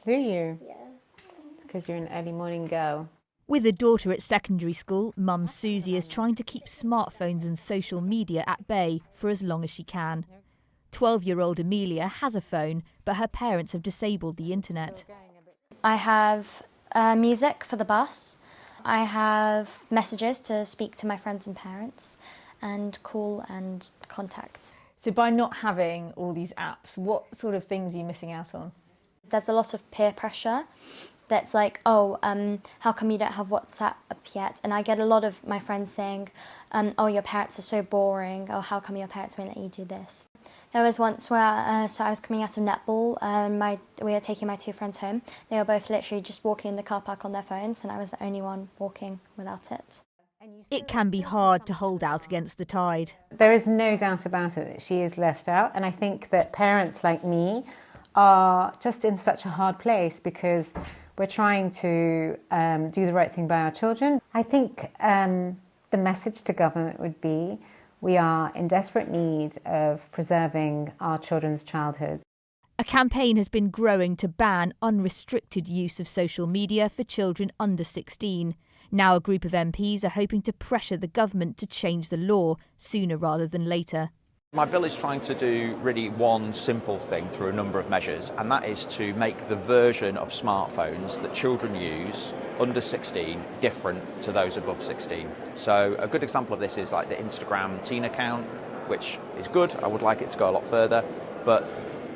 Do you? Yeah. It's because you're an early morning girl. With a daughter at secondary school, mum Susie is trying to keep smartphones and social media at bay for as long as she can. 12-year-old Amelia has a phone, but her parents have disabled the internet. I have music for the bus. I have messages to speak to my friends and parents, and call and contacts. So by not having all these apps, what sort of things are you missing out on? There's a lot of peer pressure that's like, oh, how come you don't have WhatsApp yet? And I get a lot of my friends saying, oh, your parents are so boring, or how come your parents won't let you do this? There was once where, so I was coming out of netball, we were taking my two friends home. They were both literally just walking in the car park on their phones, and I was the only one walking without it. It can be hard to hold out against the tide. There is no doubt about it that she is left out, and I think that parents like me are just in such a hard place because we're trying to do the right thing by our children. I think the message to government would be we are in desperate need of preserving our children's childhood. A campaign has been growing to ban unrestricted use of social media for children under 16. Now a group of MPs are hoping to pressure the government to change the law sooner rather than later. My bill is trying to do really one simple thing through a number of measures, and that is to make the version of smartphones that children use under 16 different to those above 16. So a good example of this is like the Instagram teen account, which is good. I would like it to go a lot further, but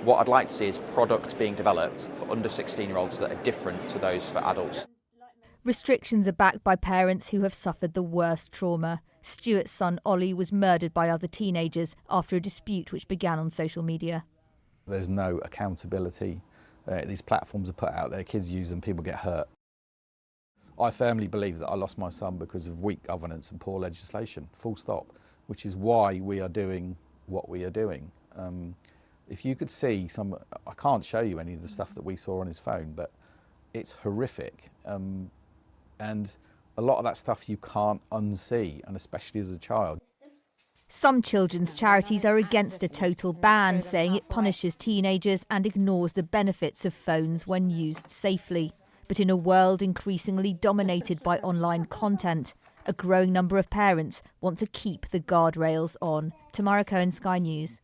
what I'd like to see is products being developed for under 16-year-olds that are different to those for adults. Restrictions are backed by parents who have suffered the worst trauma. Stuart's son Ollie was murdered by other teenagers after a dispute which began on social media. There's no accountability. These platforms are put out there, kids use them, people get hurt. I firmly believe that I lost my son because of weak governance and poor legislation, full stop, which is why we are doing what we are doing. If you could see I can't show you any of the stuff that we saw on his phone, but it's horrific. And a lot of that stuff you can't unsee, and especially as a child. Some children's charities are against a total ban, saying it punishes teenagers and ignores the benefits of phones when used safely. But in a world increasingly dominated by online content, a growing number of parents want to keep the guardrails on. Tamara Cohen, Sky News.